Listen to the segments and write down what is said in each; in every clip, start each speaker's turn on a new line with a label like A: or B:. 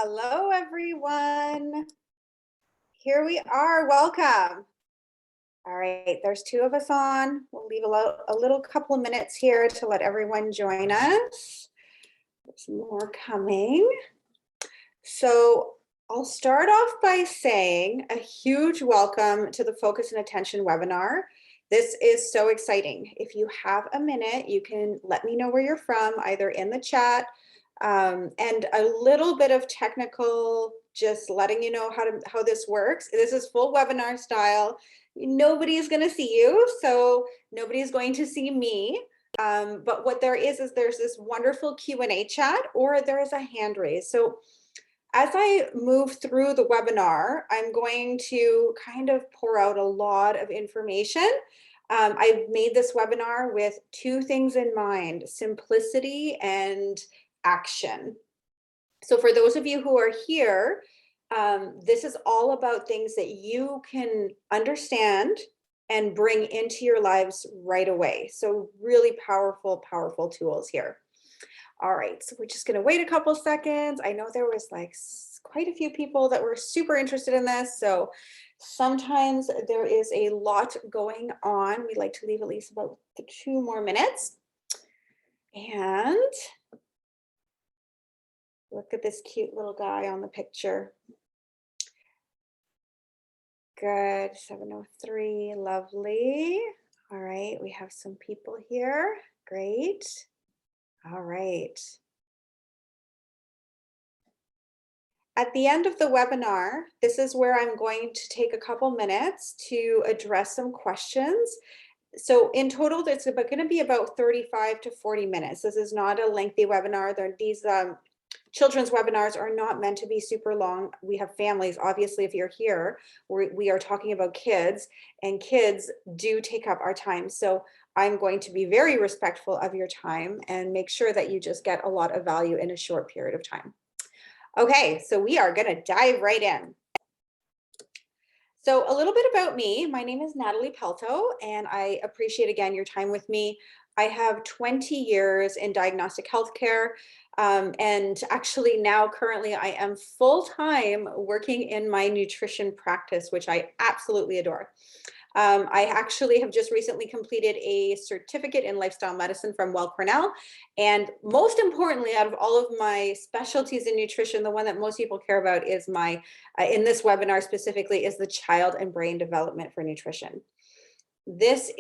A: Hello, everyone. Here we are. Welcome. All right, there's two of us on. We'll leave a little couple of minutes here to let everyone join us. There's more coming. So I'll start off by saying a huge welcome to the Focus and Attention webinar. This is so exciting. If you have a minute, you can let me know where you're from, either in the chat, and a little bit of technical, just letting you know how this works. This is full webinar style. Nobody is going to see you, so nobody is going to see me. But what there is there's this wonderful Q&A chat, or there is a hand raise. So as I move through the webinar, I'm going to kind of pour out a lot of information. I've made this webinar with two things in mind: simplicity and action. So for those of you who are here, this is all about things that you can understand and bring into your lives right away. So really powerful, powerful tools here. All right, so we're just going to wait a couple seconds. I know there was like quite a few people that were super interested in this. So sometimes there is a lot going on. We like to leave at least about 2 more minutes. And look at this cute little guy on the picture. Good, 7:03, lovely. All right, we have some people here. Great. All right. At the end of the webinar, this is where I'm going to take a couple minutes to address some questions. So in total, it's going to be about 35 to 40 minutes. This is not a lengthy webinar. These children's webinars are not meant to be super long. We have families, obviously, if you're here, we are talking about kids, and kids do take up our time. So I'm going to be very respectful of your time and make sure that you just get a lot of value in a short period of time. Okay, so we are going to dive right in. So a little bit about me. My name is Natalie Pelto, and I appreciate, again, your time with me. I have 20 years in diagnostic healthcare, and actually now currently I am full-time working in my nutrition practice, which I absolutely adore. I actually have just recently completed a certificate in lifestyle medicine from Weill Cornell. And most importantly, out of all of my specialties in nutrition, the one that most people care about is my, in this webinar specifically, is the child and brain development for nutrition. This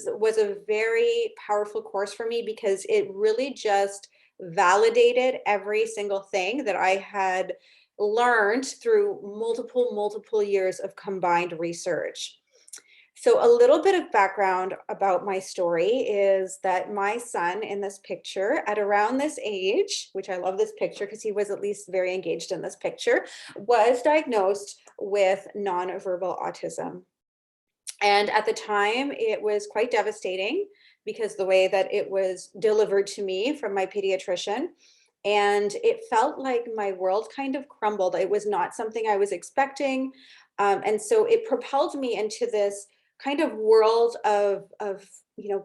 A: was a very powerful course for me because it really just validated every single thing that I had learned through multiple years of combined research. So a little bit of background about my story is that my son in this picture, at around this age, which I love this picture because he was at least very engaged in this picture, was diagnosed with nonverbal autism. And at the time, it was quite devastating because the way that it was delivered to me from my pediatrician, and it felt like my world kind of crumbled. It was not something I was expecting. And so it propelled me into this kind of world of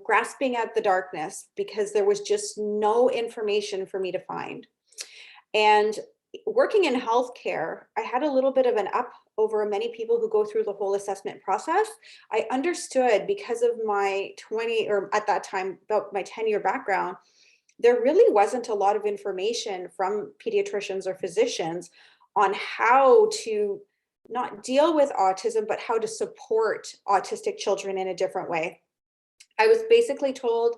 A: grasping at the darkness because there was just no information for me to find. And working in healthcare, I had a little bit of an up over many people who go through the whole assessment process. I understood, because of my 20, or at that time, about my 10-year background, there really wasn't a lot of information from pediatricians or physicians on how to not deal with autism, but how to support autistic children in a different way. I was basically told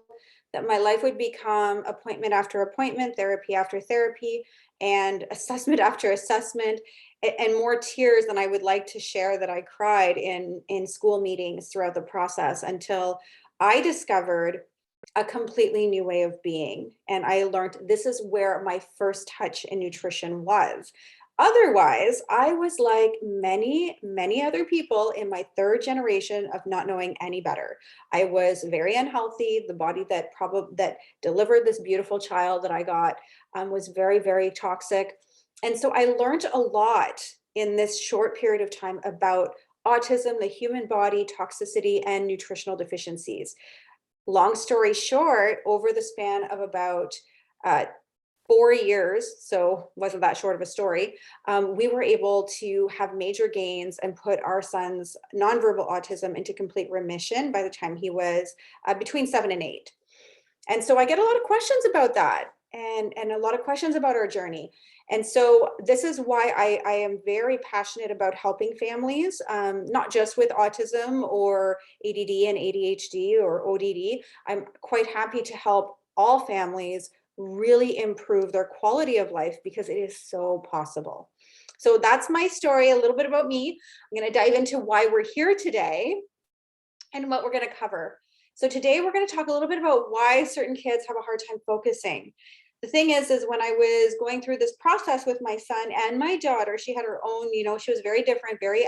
A: that my life would become appointment after appointment, therapy after therapy, and assessment after assessment, and more tears than I would like to share that I cried in school meetings throughout the process, until I discovered a completely new way of being. And I learned this is where my first touch in nutrition was. Otherwise, I was like many other people in my third generation of not knowing any better. I was very unhealthy. The body that delivered this beautiful child that I got was very toxic. And so I learned a lot in this short period of time about autism, the human body, toxicity, and nutritional deficiencies. Long story short, over the span of about 4 years, so wasn't that short of a story, we were able to have major gains and put our son's nonverbal autism into complete remission by the time he was between 7 and 8. And so I get a lot of questions about that, and a lot of questions about our journey. And so this is why I am very passionate about helping families, not just with autism or ADD and ADHD or ODD. I'm quite happy to help all families really improve their quality of life because it is so possible. So that's my story, a little bit about me. I'm going to dive into why we're here today and what we're going to cover. So today we're going to talk a little bit about why certain kids have a hard time focusing. The thing is when I was going through this process with my son and my daughter, she had her own, she was very different, very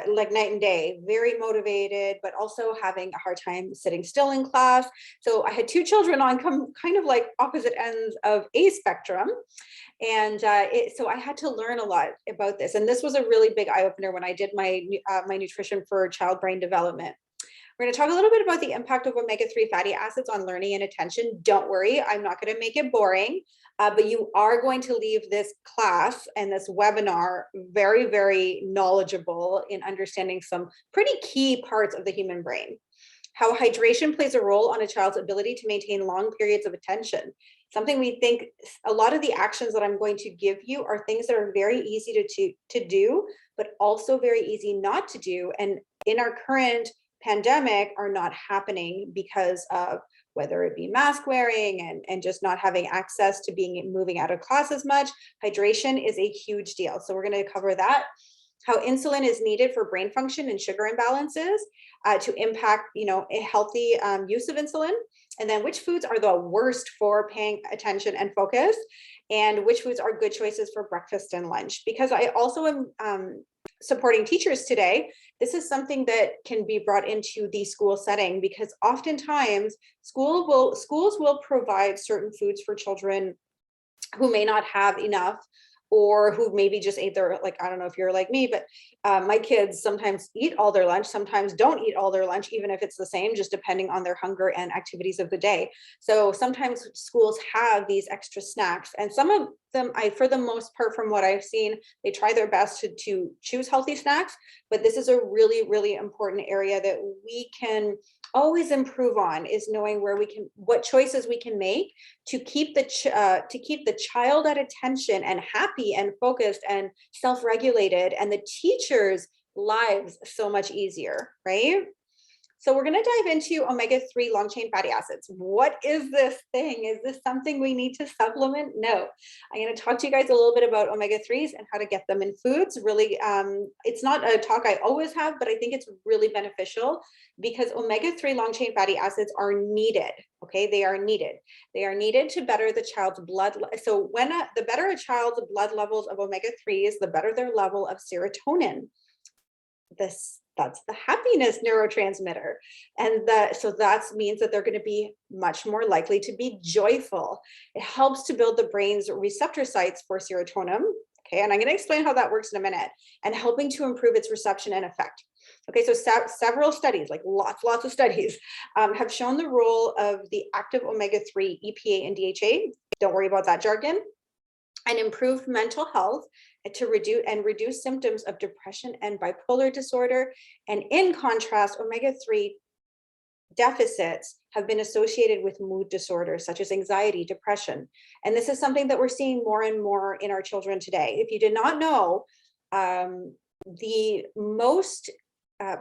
A: like night and day, very motivated, but also having a hard time sitting still in class. So I had two children on kind of like opposite ends of a spectrum. And so I had to learn a lot about this. And this was a really big eye opener when I did my nutrition for child brain development. We're going to talk a little bit about the impact of omega-3 fatty acids on learning and attention. Don't worry, I'm not going to make it boring, but you are going to leave this class and this webinar very, very knowledgeable in understanding some pretty key parts of the human brain. How hydration plays a role on a child's ability to maintain long periods of attention. Something we think a lot of the actions that I'm going to give you are things that are very easy to do, but also very easy not to do. And in our current pandemic are not happening because of whether it be mask wearing and just not having access to moving out of class as much. Hydration is a huge deal. So we're going to cover that. How insulin is needed for brain function and sugar imbalances to impact, a healthy use of insulin. And then which foods are the worst for paying attention and focus, and which foods are good choices for breakfast and lunch. Because I also am supporting teachers today, this is something that can be brought into the school setting, because oftentimes schools will provide certain foods for children who may not have enough, or who maybe just ate their, like, I don't know if you're like me, but my kids sometimes eat all their lunch, sometimes don't eat all their lunch, even if it's the same, just depending on their hunger and activities of the day. So sometimes schools have these extra snacks, and some of them, for the most part, from what I've seen, they try their best to choose healthy snacks, but this is a really, really important area that we can always improve on, is knowing what choices we can make to keep the child at attention and happy and focused and self-regulated, and the teachers' lives so much easier, right? So we're going to dive into omega-3 long-chain fatty acids. What is this thing? Is this something we need to supplement? No. I'm going to talk to you guys a little bit about omega-3s and how to get them in foods. Really, it's not a talk I always have, but I think it's really beneficial because omega-3 long-chain fatty acids are needed. Okay, they are needed. They are needed to better the child's blood. So the better a child's blood levels of omega-3s, the better their level of serotonin. That's the happiness neurotransmitter. And so that means that they're going to be much more likely to be joyful. It helps to build the brain's receptor sites for serotonin. Okay, and I'm going to explain how that works in a minute, and helping to improve its reception and effect. Okay, so several studies, like lots of studies, have shown the role of the active omega-3 EPA and DHA. Don't worry about that jargon. And improved mental health to reduce symptoms of depression and bipolar disorder. And in contrast, omega-3 deficits have been associated with mood disorders such as anxiety, depression. And this is something that we're seeing more and more in our children today. If you did not know, the most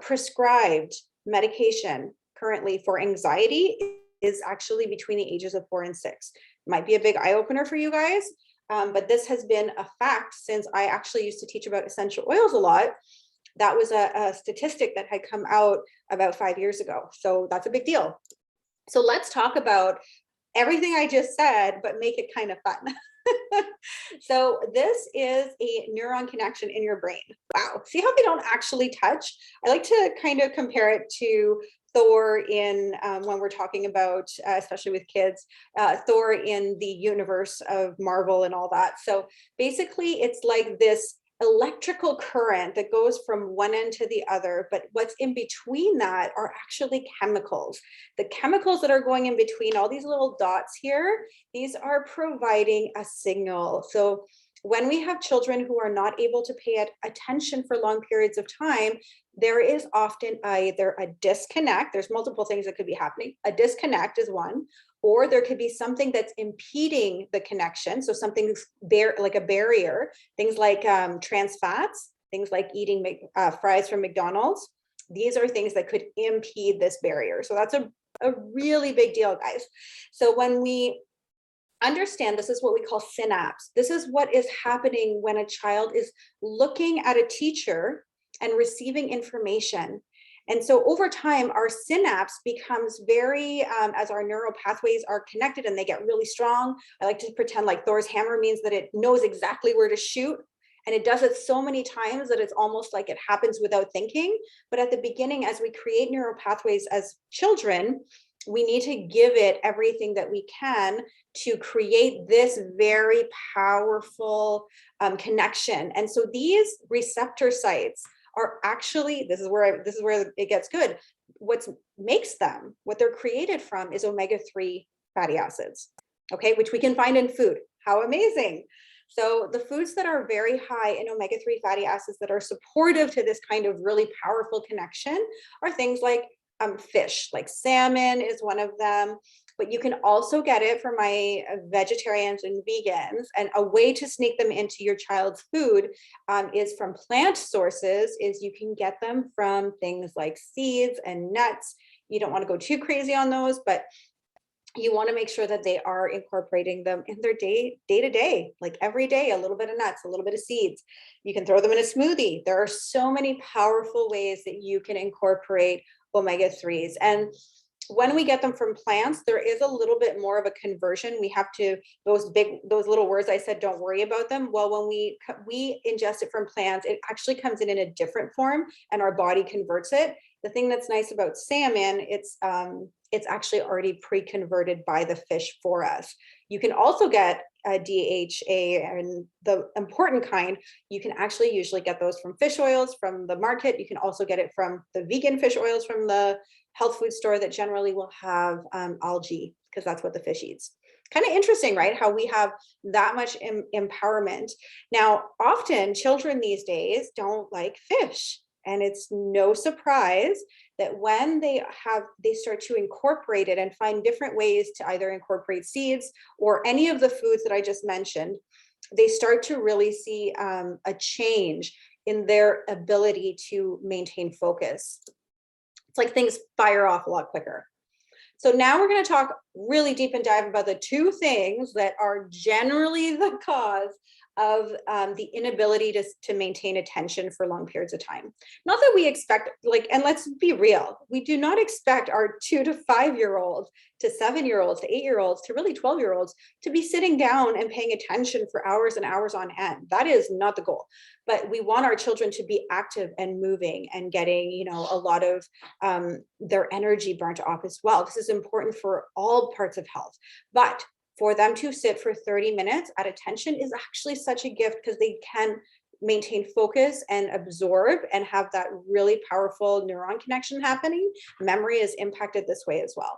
A: prescribed medication currently for anxiety is actually between the ages of 4 and 6. Might be a big eye opener for you guys. But this has been a fact since I actually used to teach about essential oils a lot. That was a statistic that had come out about 5 years ago. So that's a big deal. So let's talk about everything I just said, but make it kind of fun. So this is a neuron connection in your brain. Wow. See how they don't actually touch? I like to kind of compare it to Thor in when we're talking about, especially with kids, Thor in the universe of Marvel and all that. So basically it's like this electrical current that goes from one end to the other, but what's in between that are actually chemicals. The chemicals that are going in between all these little dots here, these are providing a signal. So when we have children who are not able to pay attention for long periods of time, there is often either a disconnect. There's multiple things that could be happening. A disconnect is one, or there could be something that's impeding the connection. So something's there, like a barrier, things like trans fats, things like eating fries from McDonald's. These are things that could impede this barrier. So that's a really big deal, guys. So when we understand, this is what we call synapse. This is what is happening when a child is looking at a teacher and receiving information. And so over time, our synapse becomes very, as our neural pathways are connected and they get really strong. I like to pretend like Thor's hammer means that it knows exactly where to shoot. And it does it so many times that it's almost like it happens without thinking. But at the beginning, as we create neural pathways as children, we need to give it everything that we can to create this very powerful connection. And so these receptor sites are actually, this is where it gets good. What makes them, what they're created from, is omega-3 fatty acids, okay, which we can find in food. How amazing. So the foods that are very high in omega-3 fatty acids that are supportive to this kind of really powerful connection are things like fish, like salmon is one of them, but you can also get it for my vegetarians and vegans. And a way to sneak them into your child's food is from plant sources, is you can get them from things like seeds and nuts. You don't want to go too crazy on those, but you want to make sure that they are incorporating them in their day to day, like every day, a little bit of nuts, a little bit of seeds. You can throw them in a smoothie. There are so many powerful ways that you can incorporate omega-3s. And when we get them from plants, there is a little bit more of a conversion. We have to, those little words I said, don't worry about them. Well, when we ingest it from plants, it actually comes in a different form and our body converts it. The thing that's nice about salmon, it's actually already pre-converted by the fish for us. You can also get DHA, and the important kind, you can actually usually get those from fish oils from the market. You can also get it from the vegan fish oils from the health food store that generally will have algae, because that's what the fish eats. Kind of interesting, right? How we have that much empowerment. Now, often children these days don't like fish. And it's no surprise that when they start to incorporate it and find different ways to either incorporate seeds or any of the foods that I just mentioned, they start to really see a change in their ability to maintain focus. It's like things fire off a lot quicker. So now we're going to talk really deep and dive about the two things that are generally the cause of the inability to maintain attention for long periods of time. Not that we expect, and let's be real, we do not expect our 2 to 5-year-olds to 7-year-olds to 8-year-olds to really 12-year-olds to be sitting down and paying attention for hours and hours on end. That is not the goal. But we want our children to be active and moving and getting, a lot of their energy burnt off as well. This is important for all parts of health. But for them to sit for 30 minutes at attention is actually such a gift, because they can maintain focus and absorb and have that really powerful neuron connection happening. Memory is impacted this way as well.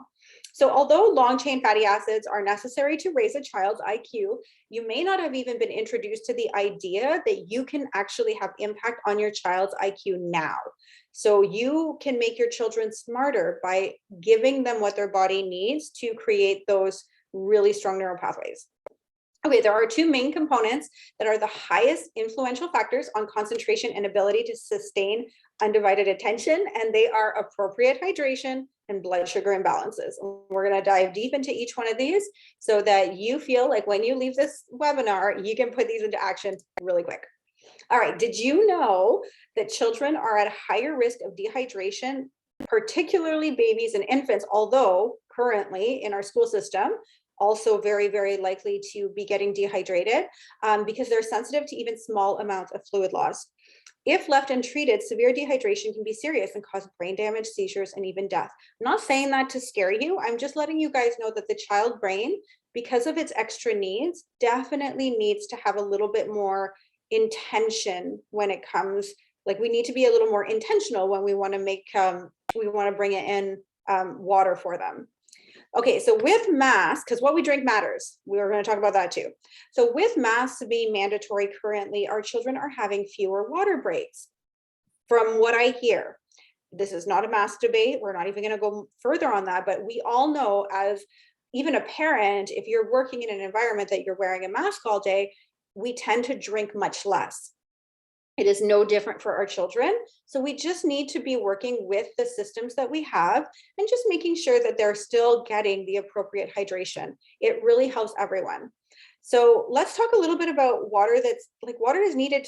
A: So although long chain fatty acids are necessary to raise a child's IQ, you may not have even been introduced to the idea that you can actually have impact on your child's IQ now. So you can make your children smarter by giving them what their body needs to create those really strong neural pathways. Okay, there are two main components that are the highest influential factors on concentration and ability to sustain undivided attention, and they are appropriate hydration and blood sugar imbalances. We're going to dive deep into each one of these so that you feel like when you leave this webinar, you can put these into action really quick. All right, did you know that children are at higher risk of dehydration, particularly babies and infants, although currently in our school system, also very, very likely to be getting dehydrated because they're sensitive to even small amounts of fluid loss. If left untreated, severe dehydration can be serious and cause brain damage, seizures, and even death. I'm not saying that to scare you. I'm just letting you guys know that the child brain, because of its extra needs, definitely needs to have a little bit more intention when it comes, like we need to be a little more intentional when we want to make, we want to bring it in water for them. Okay, so with masks, because what we drink matters, we were going to talk about that too. So with masks being mandatory currently, our children are having fewer water breaks. From what I hear, this is not a mask debate. We're not even going to go further on that, but we all know, as even a parent, if you're working in an environment that you're wearing a mask all day, we tend to drink much less. It is no different for our children. So we just need to be working with the systems that we have and just making sure that they're still getting the appropriate hydration. It really helps everyone. So let's talk a little bit about water. That's like, water is needed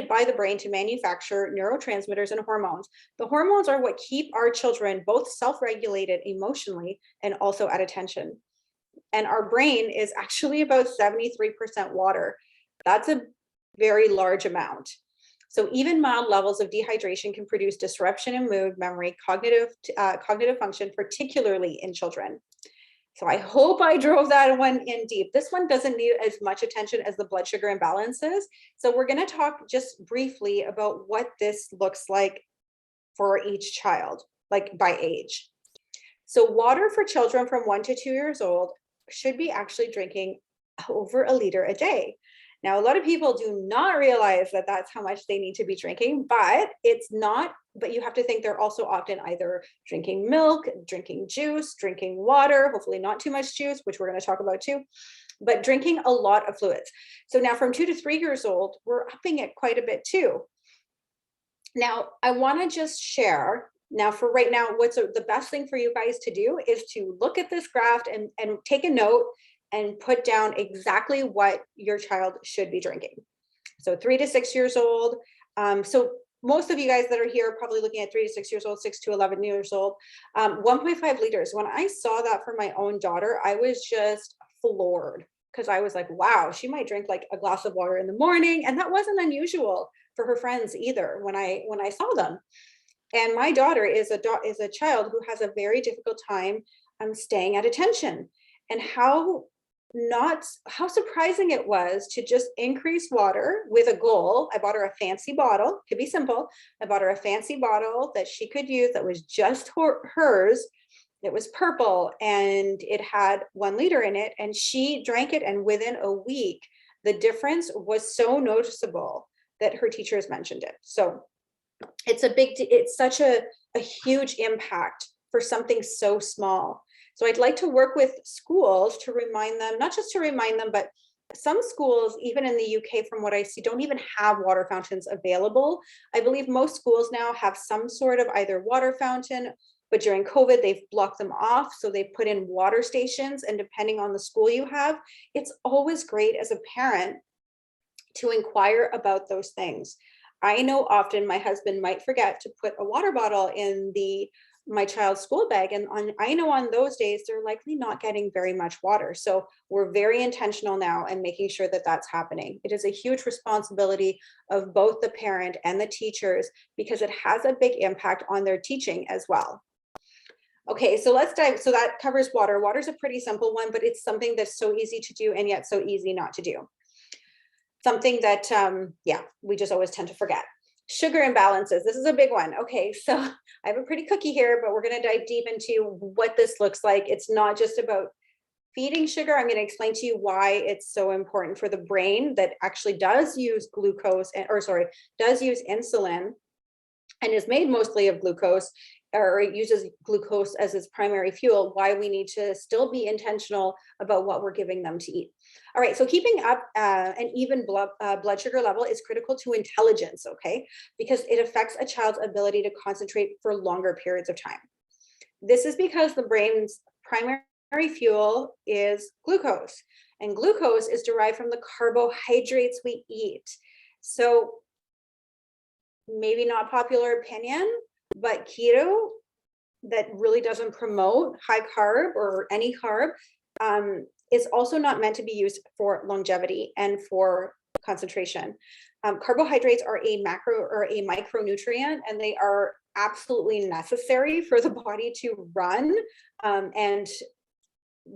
A: by the brain to manufacture neurotransmitters and hormones. The hormones are what keep our children both self-regulated emotionally and also at attention. And our brain is actually about 73% water. That's a very large amount. So even mild levels of dehydration can produce disruption in mood, memory, cognitive function, particularly in children. So I hope I drove that one in deep. This one doesn't need as much attention as the blood sugar imbalances. So we're going to talk just briefly about what this looks like for each child, like by age. So water for children from 1 to 2 years old should be actually drinking over a liter a day. Now, a lot of people do not realize that that's how much they need to be drinking, but it's not, but you have to think they're also often either drinking milk, drinking juice, drinking water, hopefully not too much juice, which we're going to talk about too, but drinking a lot of fluids. So now from 2 to 3 years old, we're upping it quite a bit too. Now, I want to just share, now for right now, what's the best thing for you guys to do is to look at this graph and take a note and put down exactly what your child should be drinking. So 3 to 6 years old. So most of you guys that are here are probably looking at 3 to 6 years old, 6 to 11 years old. 1.5 liters. When I saw that for my own daughter, I was just floored, because I was like, wow, she might drink like a glass of water in the morning. And that wasn't unusual for her friends either when I saw them. And my daughter is a child who has a very difficult time staying at attention. And how surprising it was to just increase water with a goal. I bought her a fancy bottle, could be simple. I bought her a fancy bottle that she could use that was just hers. It was purple and it had 1 liter in it, and she drank it. And within a week, the difference was so noticeable that her teachers mentioned it. So it's such a huge impact for something so small. So I'd like to work with schools to remind them, not just to remind them, but some schools, even in the UK, from what I see, don't even have water fountains available. I believe most schools now have some sort of either water fountain, but during COVID, they've blocked them off. So they've put in water stations, and depending on the school you have, it's always great as a parent to inquire about those things. I know often my husband might forget to put a water bottle in my child's school bag. And I know on those days, they're likely not getting very much water. So we're very intentional now and making sure that that's happening. It is a huge responsibility of both the parent and the teachers, because it has a big impact on their teaching as well. Okay, so let's dive. So that covers water. Water's a pretty simple one, but it's something that's so easy to do and yet so easy not to do. Something that, we just always tend to forget. Sugar imbalances. This is a big one. Okay, so I have a pretty cookie here, but we're going to dive deep into what this looks like. It's not just about feeding sugar. I'm going to explain to you why it's so important for the brain that actually does use does use insulin and is made mostly of glucose, or it uses glucose as its primary fuel, why we need to still be intentional about what we're giving them to eat. All right, so keeping up an even blood sugar level is critical to intelligence, okay? Because it affects a child's ability to concentrate for longer periods of time. This is because the brain's primary fuel is glucose, and glucose is derived from the carbohydrates we eat. So maybe not popular opinion, but keto, that really doesn't promote high carb or any carb, is also not meant to be used for longevity and for concentration. Carbohydrates are a macro or a micronutrient, and they are absolutely necessary for the body to run. And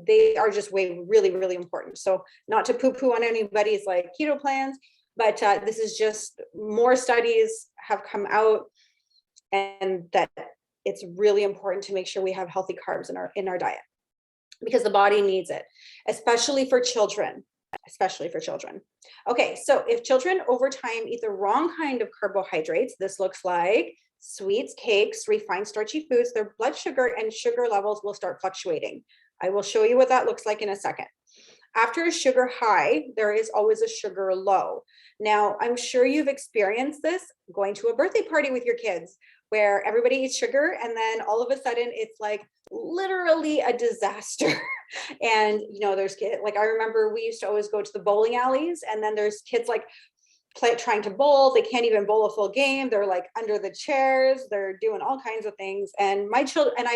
A: they are just really, really important. So not to poo-poo on anybody's like keto plans, But this is just more studies have come out, and that it's really important to make sure we have healthy carbs in our diet, because the body needs it, especially for children. Especially for children. Okay, so if children over time eat the wrong kind of carbohydrates, this looks like sweets, cakes, refined starchy foods, their blood sugar and sugar levels will start fluctuating. I will show you what that looks like in a second. After a sugar high, there is always a sugar low. Now, I'm sure you've experienced this going to a birthday party with your kids, where everybody eats sugar and then all of a sudden it's like literally a disaster. And there's kids, like I remember we used to always go to the bowling alleys, and then there's kids like trying to bowl. They can't even bowl a full game. They're like under the chairs. They're doing all kinds of things. And my children, and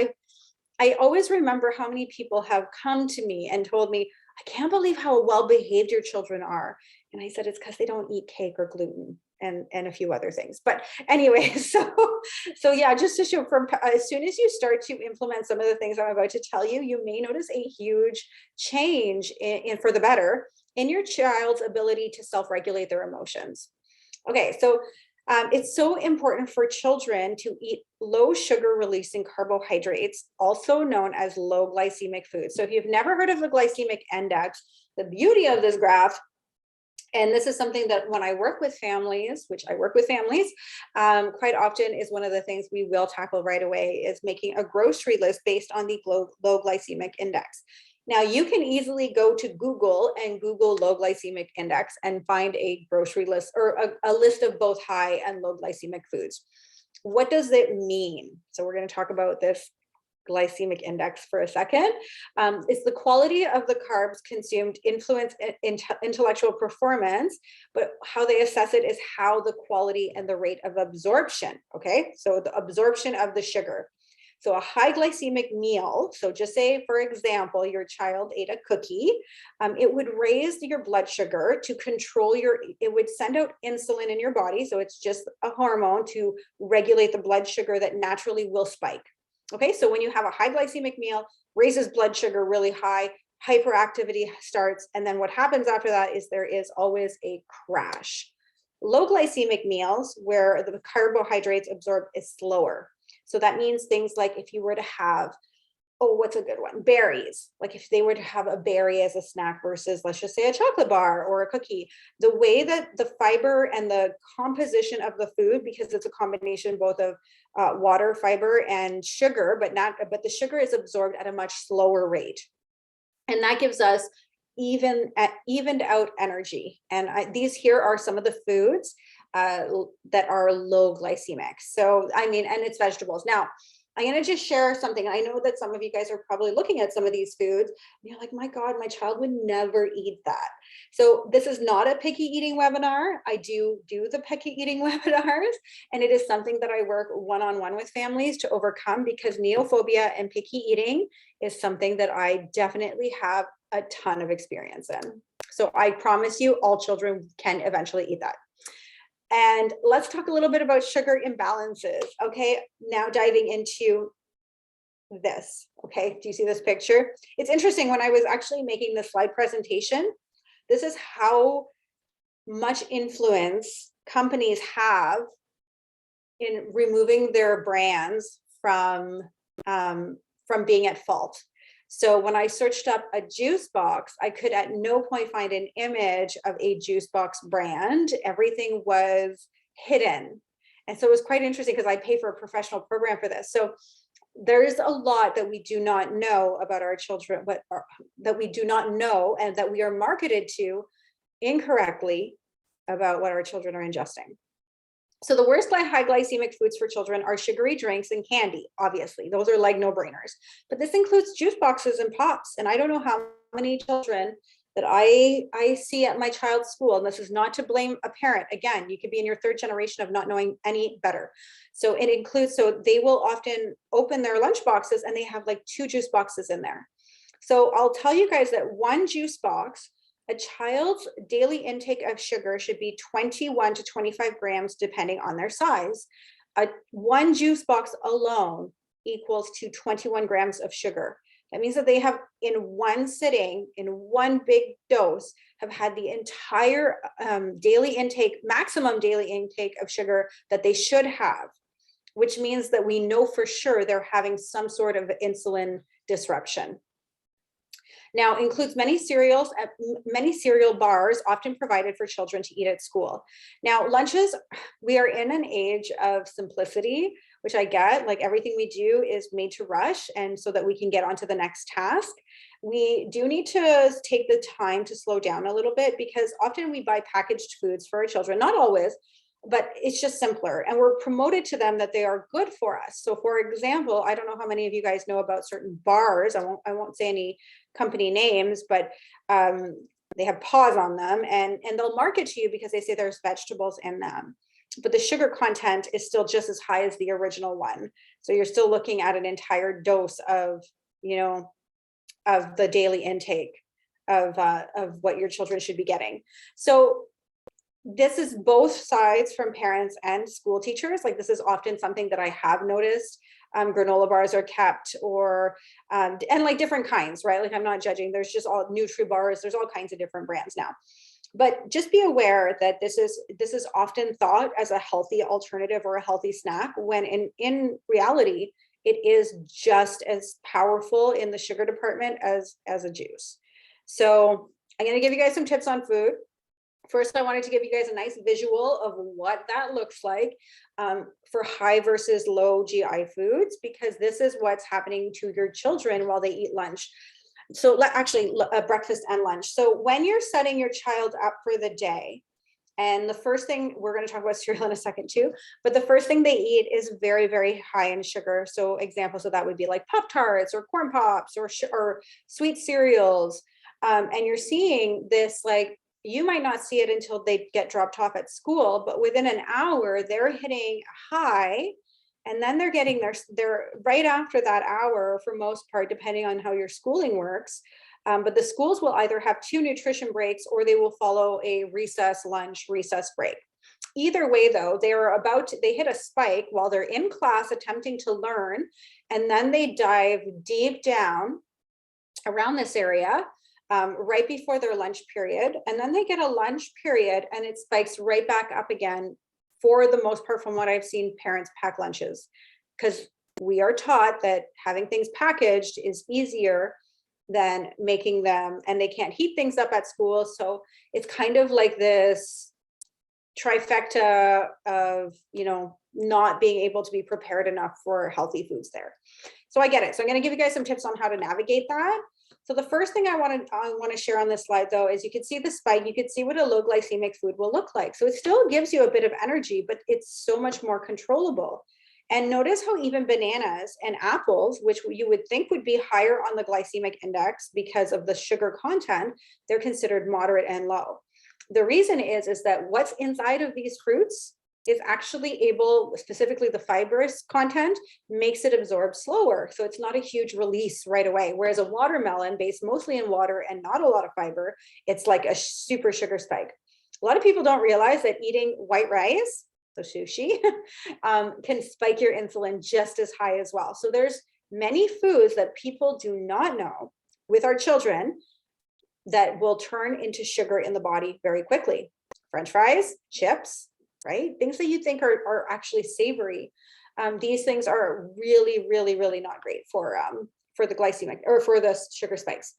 A: I always remember how many people have come to me and told me, I can't believe how well behaved your children are. And I said, it's because they don't eat cake or gluten and a few other things. But anyway, so yeah, just to show, from as soon as you start to implement some of the things I'm about to tell you, you may notice a huge change in for the better in your child's ability to self-regulate their emotions. Okay, so it's so important for children to eat low sugar releasing carbohydrates, also known as low glycemic foods. So if you've never heard of the glycemic index, the beauty of this graph, and this is something that when I work with families, which I work with families, quite often is one of the things we will tackle right away, is making a grocery list based on the low glycemic index. Now, you can easily go to Google and Google low glycemic index and find a grocery list, or a list of both high and low glycemic foods. What does it mean? So we're going to talk about this glycemic index for a second. It's the quality of the carbs consumed influence intellectual performance, but how they assess it is how the quality and the rate of absorption. Okay, so the absorption of the sugar. So a high glycemic meal, so just say, for example, your child ate a cookie, it would raise your blood sugar to control it would send out insulin in your body. So it's just a hormone to regulate the blood sugar that naturally will spike. Okay, so when you have a high glycemic meal, raises blood sugar really high, hyperactivity starts, and then what happens after that is there is always a crash. Low glycemic meals, where the carbohydrates absorbed is slower. So that means things like if you were to have, what's a good one? Berries. Like if they were to have a berry as a snack versus, let's just say, a chocolate bar or a cookie, the way that the fiber and the composition of the food, because it's a combination both of water, fiber, and sugar, but the sugar is absorbed at a much slower rate. And that gives us evened out energy. And these here are some of the foods that are low glycemic. So, and it's vegetables. Now, I'm going to just share something. I know that some of you guys are probably looking at some of these foods and you're like, my God, my child would never eat that. So this is not a picky eating webinar. I do the picky eating webinars, and it is something that I work one-on-one with families to overcome, because neophobia and picky eating is something that I definitely have a ton of experience in. So I promise you, all children can eventually eat that. And let's talk a little bit about sugar imbalances. Okay, now diving into this. Okay, do you see this picture? It's interesting. When I was actually making the slide presentation, this is how much influence companies have in removing their brands from being at fault. So when I searched up a juice box, I could at no point find an image of a juice box brand. Everything was hidden. And so it was quite interesting, because I pay for a professional program for this. So there's a lot that we do not know about our children, that we do not know, and that we are marketed to incorrectly about what our children are ingesting. So the worst high glycemic foods for children are sugary drinks and candy. Obviously, those are like no-brainers. But this includes juice boxes and pops. And I don't know how many children that I see at my child's school, and this is not to blame a parent. Again, you could be in your third generation of not knowing any better. So it includes, so they will often open their lunch boxes and they have like 2 juice boxes in there. So I'll tell you guys that one juice box, a child's daily intake of sugar should be 21 to 25 grams, depending on their size. One juice box alone equals to 21 grams of sugar. That means that they have, in one sitting, in one big dose, have had the entire daily intake, maximum daily intake of sugar that they should have, which means that we know for sure they're having some sort of insulin disruption. Now, includes many cereals, many cereal bars often provided for children to eat at school. Now, lunches, we are in an age of simplicity, which I get. Like, everything we do is made to rush and so that we can get on to the next task. We do need to take the time to slow down a little bit, because often we buy packaged foods for our children, not always, but it's just simpler, and we're promoted to them that they are good for us. So for example, I don't know how many of you guys know about certain bars. I won't say any company names, but they have paws on them, and they'll market to you because they say there's vegetables in them, but the sugar content is still just as high as the original one. So you're still looking at an entire dose of, of the daily intake of what your children should be getting. So this is both sides, from parents and school teachers. Like, this is often something that I have noticed. Granola bars are kept, or and like different kinds, right? Like, I'm not judging. There's just all Nutri bars. There's all kinds of different brands now. But just be aware that this is often thought as a healthy alternative or a healthy snack, when in reality, it is just as powerful in the sugar department as a juice. So I'm going to give you guys some tips on food. First, I wanted to give you guys a nice visual of what that looks like for high versus low GI foods, because this is what's happening to your children while they eat lunch. So actually, breakfast and lunch. So when you're setting your child up for the day, and the first thing, we're going to talk about cereal in a second too, but the first thing they eat is very, very high in sugar. So examples of that would be like Pop-Tarts or Corn Pops or sweet cereals. And you're seeing this, like, you might not see it until they get dropped off at school, but within an hour, they're hitting high, and then they're getting their right after that hour, for most part, depending on how your schooling works. But the schools will either have 2 nutrition breaks, or they will follow a recess break. Either way, though, they hit a spike while they're in class attempting to learn, and then they dive deep down around this area right before their lunch period. And then they get a lunch period and it spikes right back up again, for the most part, from what I've seen parents pack lunches, because we are taught that having things packaged is easier than making them, and they can't heat things up at school. So it's kind of like this trifecta of, not being able to be prepared enough for healthy foods there. So I get it. So I'm going to give you guys some tips on how to navigate that. So the first thing I want to share on this slide, though, is you can see the spike. You can see what a low glycemic food will look like. So it still gives you a bit of energy, but it's so much more controllable. And notice how even bananas and apples, which you would think would be higher on the glycemic index because of the sugar content, they're considered moderate and low. The reason is that what's inside of these fruits is actually able, specifically the fibrous content, makes it absorb slower. So it's not a huge release right away. Whereas a watermelon, based mostly in water and not a lot of fiber, it's like a super sugar spike. A lot of people don't realize that eating white rice, so sushi, can spike your insulin just as high as well. So there's many foods that people do not know with our children that will turn into sugar in the body very quickly. French fries, chips, right? Things that you think are actually savory. These things are really, really, really not great for the glycemic, or for the sugar spikes.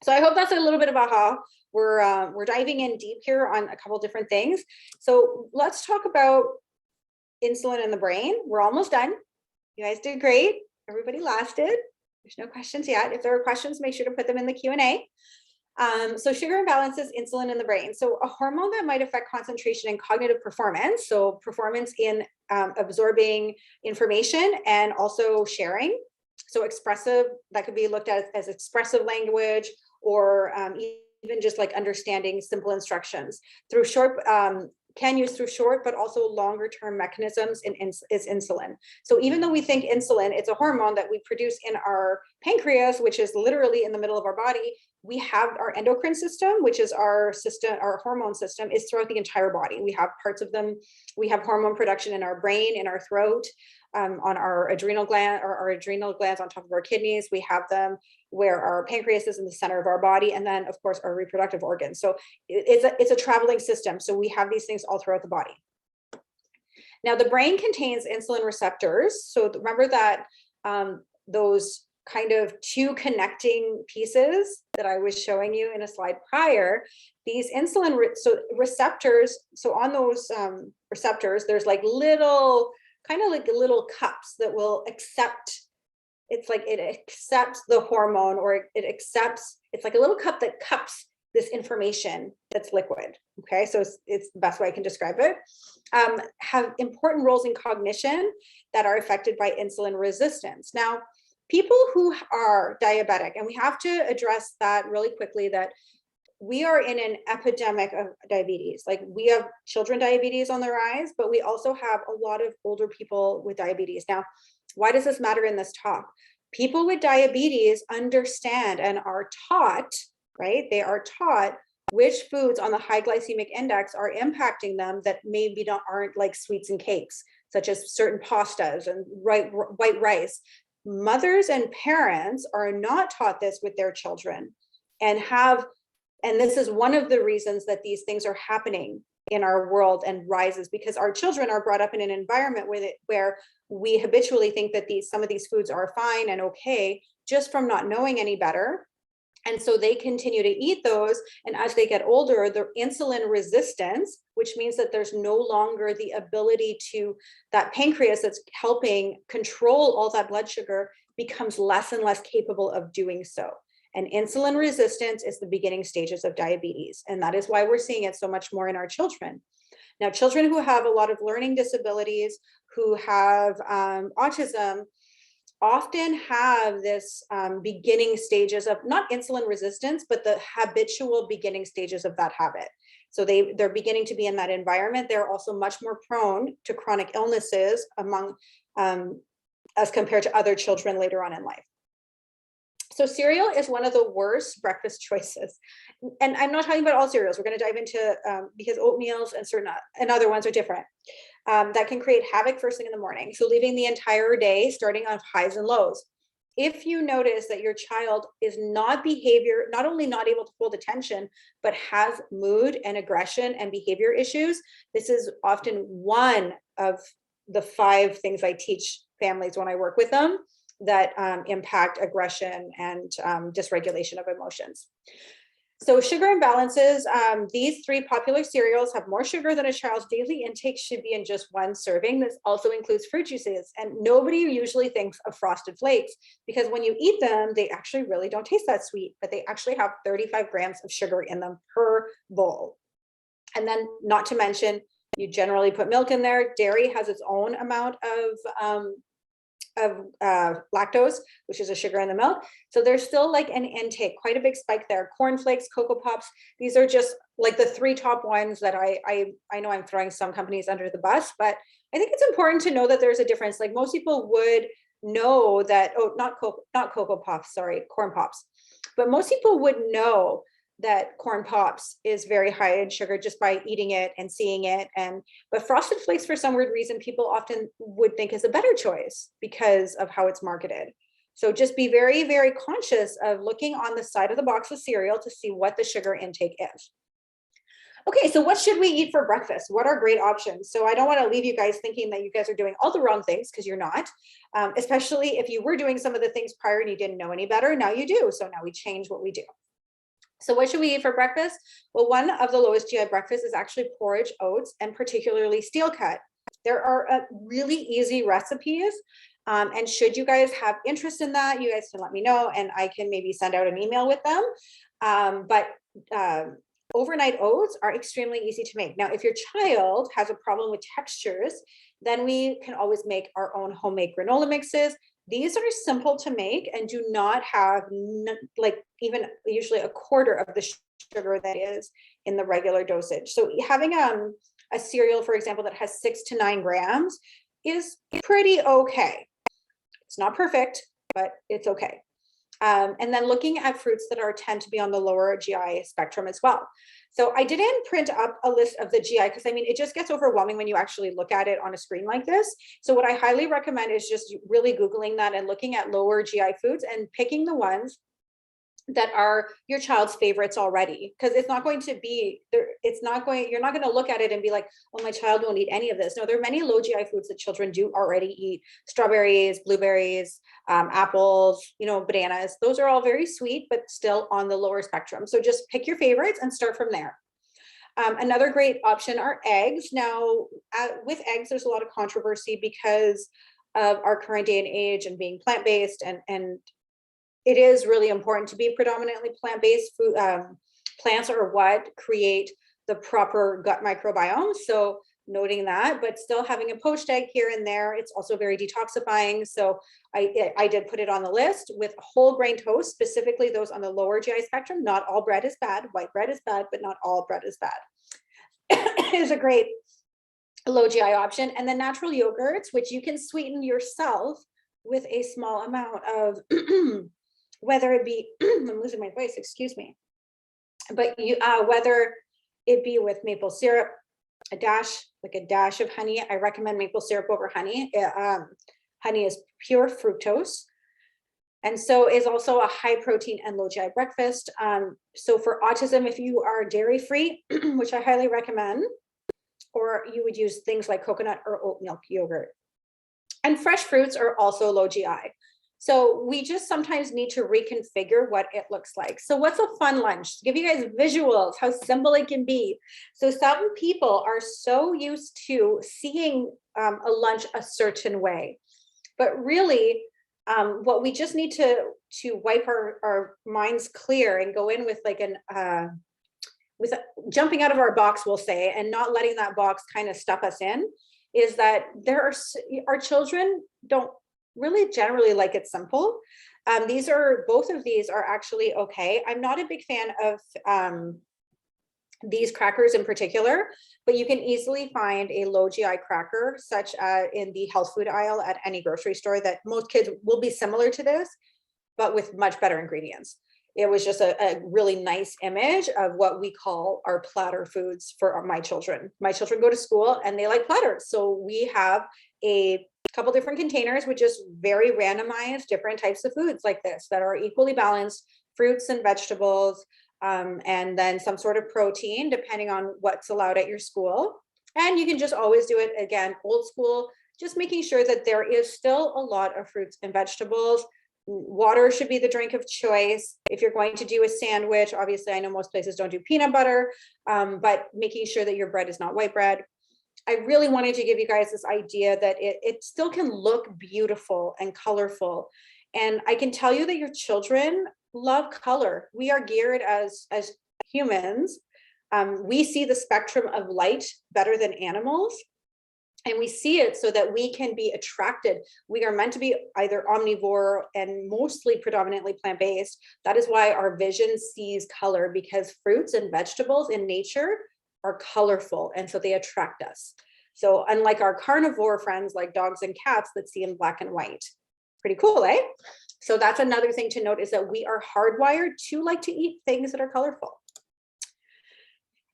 A: So I hope that's a little bit of aha. We're diving in deep here on a couple different things. So let's talk about insulin in the brain. We're almost done. You guys did great. Everybody lasted. There's no questions yet. If there are questions, make sure to put them in the Q&A. So sugar imbalances, insulin in the brain. So a hormone that might affect concentration and cognitive performance. So performance in absorbing information and also sharing. So expressive, that could be looked at as expressive language, or even just like understanding simple instructions through can use through short, but also longer term mechanisms is insulin. So even though we think insulin, it's a hormone that we produce in our pancreas, which is literally in the middle of our body, we have our endocrine system, which is our system, our hormone system is throughout the entire body. We have parts of them. We have hormone production in our brain, in our throat, on our adrenal gland, or our adrenal glands on top of our kidneys. We have them where our pancreas is in the center of our body, and then of course our reproductive organs. So it's a traveling system. So we have these things all throughout the body. Now the brain contains insulin receptors. So remember that those kind of two connecting pieces that I was showing you in a slide prior, these receptors, so on those receptors, there's like little, kind of like little cups that will accept, it's like it accepts the hormone, or it accepts, it's like a little cup that cups this information that's liquid. Okay, so it's the best way I can describe it. Have important roles in cognition that are affected by insulin resistance. Now, people who are diabetic, and we have to address that really quickly, that we are in an epidemic of diabetes. Like, we have children diabetes on the rise, but we also have a lot of older people with diabetes. Now, why does this matter in this talk? People with diabetes understand and are taught, right? They are taught which foods on the high glycemic index are impacting them that maybe aren't like sweets and cakes, such as certain pastas and white rice. Mothers and parents are not taught this with their children, and this is one of the reasons that these things are happening in our world and rises, because our children are brought up in an environment where we habitually think that some of these foods are fine and okay, just from not knowing any better. And so they continue to eat those. And as they get older, the insulin resistance, which means that there's no longer the ability to, that pancreas that's helping control all that blood sugar, becomes less and less capable of doing so. And insulin resistance is the beginning stages of diabetes. And that is why we're seeing it so much more in our children. Now, children who have a lot of learning disabilities, who have autism, often have this beginning stages of not insulin resistance, but the habitual beginning stages of that habit. So they're beginning to be in that environment. They're also much more prone to chronic illnesses among as compared to other children later on in life. So cereal is one of the worst breakfast choices. And I'm not talking about all cereals. We're going to dive into, because oatmeals and certain and other ones are different, that can create havoc first thing in the morning. So leaving the entire day starting on highs and lows. If you notice that your child is not only not able to hold attention, but has mood and aggression and behavior issues, this is often one of the 5 things I teach families when I work with them that impact aggression and dysregulation of emotions. So sugar imbalances, these 3 popular cereals have more sugar than a child's daily intake should be in just 1 serving. This also includes fruit juices. And nobody usually thinks of Frosted Flakes, because when you eat them, they actually really don't taste that sweet, but they actually have 35 grams of sugar in them per bowl. And then, not to mention, you generally put milk in there. Dairy has its own amount of lactose, which is a sugar in the milk. So there's still like an intake, quite a big spike there. Corn Flakes, Cocoa Pops, these are just like the 3 top ones that I know I'm throwing some companies under the bus, but I think it's important to know that there's a difference. Like, most people would know that, not Cocoa Pops, sorry, Corn Pops. But most people would know that Corn Pops is very high in sugar just by eating it and seeing it. But Frosted Flakes, for some weird reason, people often would think is a better choice because of how it's marketed. So just be very, very conscious of looking on the side of the box of cereal to see what the sugar intake is. Okay, so what should we eat for breakfast? What are great options? So I don't want to leave you guys thinking that you guys are doing all the wrong things, because you're not, especially if you were doing some of the things prior and you didn't know any better. Now you do. So now we change what we do. So what should we eat for breakfast? Well, one of the lowest GI breakfasts is actually porridge oats, and particularly steel cut. There are really easy recipes. And should you guys have interest in that, you guys can let me know, and I can maybe send out an email with them. But overnight oats are extremely easy to make. Now, if your child has a problem with textures, then we can always make our own homemade granola mixes. These are simple to make and do not have like even usually a quarter of the sugar that is in the regular dosage. So having a cereal, for example, that has 6 to 9 grams is pretty okay. It's not perfect, but it's okay. And then looking at fruits that tend to be on the lower GI spectrum as well. So I didn't print up a list of the GI because I mean, it just gets overwhelming when you actually look at it on a screen like this. So what I highly recommend is just really Googling that and looking at lower GI foods and picking the ones that are your child's favorites already, because it's not going to be there. You're not going to look at it and be like, oh, my child won't eat any of this. No, there are many low GI foods that children do already eat: strawberries, blueberries, apples, bananas. Those are all very sweet, but still on the lower spectrum. So just pick your favorites and start from there. Another great option are eggs. Now, with eggs, there's a lot of controversy because of our current day and age and being plant-based, and it is really important to be predominantly plant-based. Food, plants are what create the proper gut microbiome. So noting that, but still having a poached egg here and there, it's also very detoxifying. So I did put it on the list with whole grain toast, specifically those on the lower GI spectrum. Not all bread is bad. White bread is bad, but not all bread is bad. It is a great low GI option. And then natural yogurts, which you can sweeten yourself with a small amount of whether it be, I'm losing my voice, excuse me, but whether it be with maple syrup, a dash of honey. I recommend maple syrup over honey. Honey is pure fructose, and so is also a high protein and low GI breakfast. So for autism, if you are dairy free, which I highly recommend, or you would use things like coconut or oat milk yogurt. And fresh fruits are also low GI. So we just sometimes need to reconfigure what it looks like. So what's a fun lunch? To give you guys visuals, how simple it can be. So some people are so used to seeing a lunch a certain way, but really what we just need to wipe our minds clear and go in with like jumping out of our box, we'll say, and not letting that box kind of stuff us in, is that our children don't really generally like it simple. Both of these are actually okay. I'm not a big fan of these crackers in particular, but you can easily find a low GI cracker, such in the health food aisle at any grocery store, that most kids will be similar to this, but with much better ingredients. It was just a really nice image of what we call our platter foods for my children. My children go to school and they like platters. So we have a couple different containers with just very randomized different types of foods like this that are equally balanced, fruits and vegetables, and then some sort of protein, depending on what's allowed at your school. And you can just always do it, again, old school, just making sure that there is still a lot of fruits and vegetables. Water should be the drink of choice. If you're going to do a sandwich, obviously I know most places don't do peanut butter, but making sure that your bread is not white bread. I really wanted to give you guys this idea that it still can look beautiful and colorful. And I can tell you that your children love color. We are geared as humans. We see the spectrum of light better than animals. And we see it so that we can be attracted. We are meant to be either omnivore and mostly predominantly plant-based. That is why our vision sees color, because fruits and vegetables in nature are colorful, and so they attract us. So unlike our carnivore friends like dogs and cats that see in black and white. Pretty cool, eh? So that's another thing to note, is that we are hardwired to like to eat things that are colorful.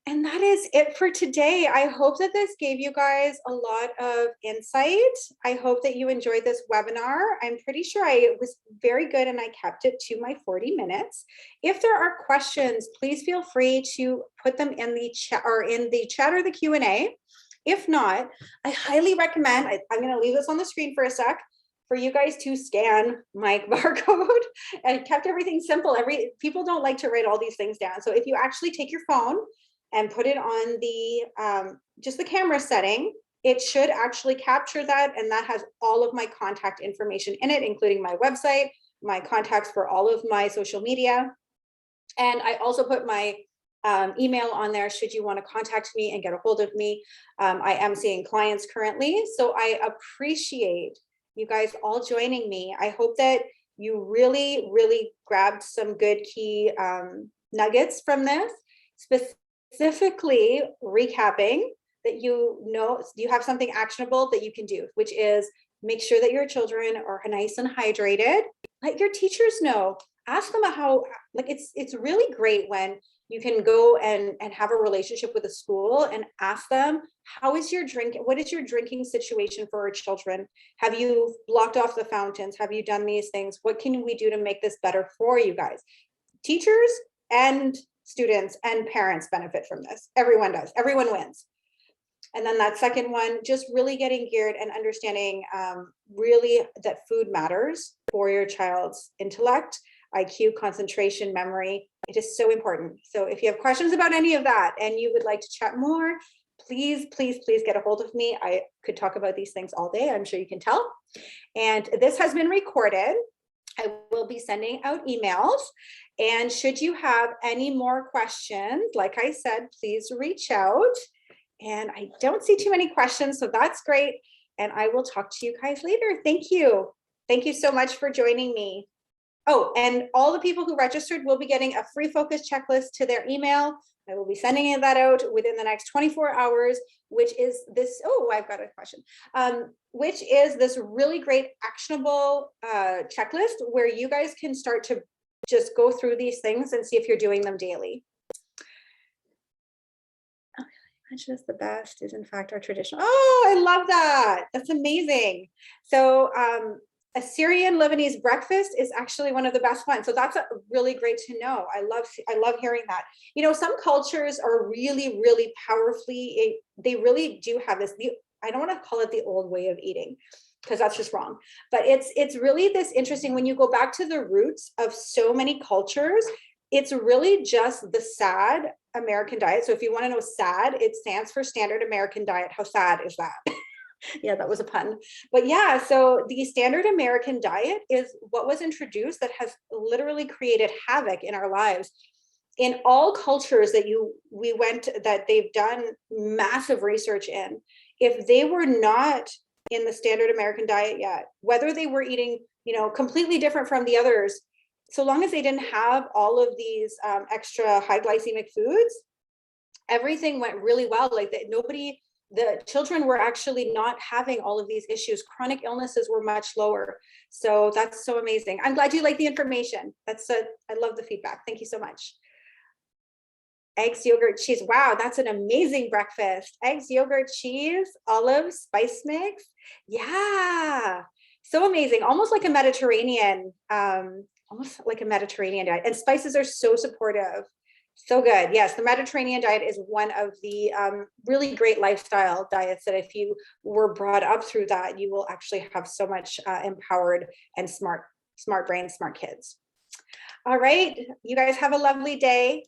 A: And that is it for today. I hope that this gave you guys a lot of insight. I hope that you enjoyed this webinar. I'm pretty sure I was very good and I kept it to my 40 minutes. If there are questions, please feel free to put them in the chat or the Q&A. If not, I highly recommend, I'm going to leave this on the screen for a sec, for you guys to scan my barcode. I kept everything simple. People don't like to write all these things down. So if you actually take your phone and put it on the just the camera setting, it should actually capture that, and that has all of my contact information in it, including my website, my contacts for all of my social media. And I also put my email on there should you want to contact me and get a hold of me. I am seeing clients currently, so I appreciate you guys all joining me. I hope that you really, really grabbed some good key nuggets from this. Specifically recapping that you have something actionable that you can do, which is make sure that your children are nice and hydrated. Let your teachers know. ask them how, like, it's really great when you can go and have a relationship with a school and ask them, what is your drinking situation for our children? Have you blocked off the fountains? Have you done these things? What can we do to make this better for you guys? Teachers and students and parents benefit from this. Everyone does. Everyone wins. And then that second one, just really getting geared and understanding really that food matters for your child's intellect, IQ, concentration, memory. It is so important. So if you have questions about any of that and you would like to chat more, please, please, please get a hold of me. I could talk about these things all day. I'm sure you can tell. And this has been recorded. I will be sending out emails. And should you have any more questions, like I said, please reach out. And I don't see too many questions, so that's great. And I will talk to you guys later. Thank you. Thank you so much for joining me. Oh, and all the people who registered will be getting a free focus checklist to their email. I will be sending that out within the next 24 hours, which is this, oh, I've got a question, which is this really great actionable checklist where you guys can start to just go through these things and see if you're doing them daily. Lunch is the best is in fact our traditional. Oh, I love that. That's amazing. So a Syrian Lebanese breakfast is actually one of the best ones. So that's really great to know. I love hearing that. You know, some cultures are really, really powerfully, they really do have this, I don't want to call it the old way of eating, because that's just wrong. But it's really this interesting, when you go back to the roots of so many cultures, it's really just the SAD American diet. So if you want to know SAD, it stands for Standard American Diet. How sad is that? Yeah, that was a pun. But yeah, so the Standard American Diet is what was introduced that has literally created havoc in our lives. In all cultures that they've done massive research in, if they were not in the Standard American Diet yet, whether they were eating, completely different from the others, so long as they didn't have all of these extra high glycemic foods, everything went really well. Like the children were actually not having all of these issues. Chronic illnesses were much lower. So that's so amazing. I'm glad you like the information. I love the feedback. Thank you so much. Eggs, yogurt, cheese. Wow, that's an amazing breakfast. Eggs, yogurt, cheese, olives, spice mix. Yeah, so amazing. Almost like a Mediterranean, diet. And spices are so supportive. So good. Yes, the Mediterranean diet is one of the really great lifestyle diets that if you were brought up through that, you will actually have so much empowered and smart brains, smart kids. All right, you guys have a lovely day.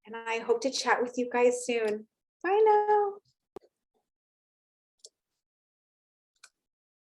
A: And I hope to chat with you guys soon. Bye now.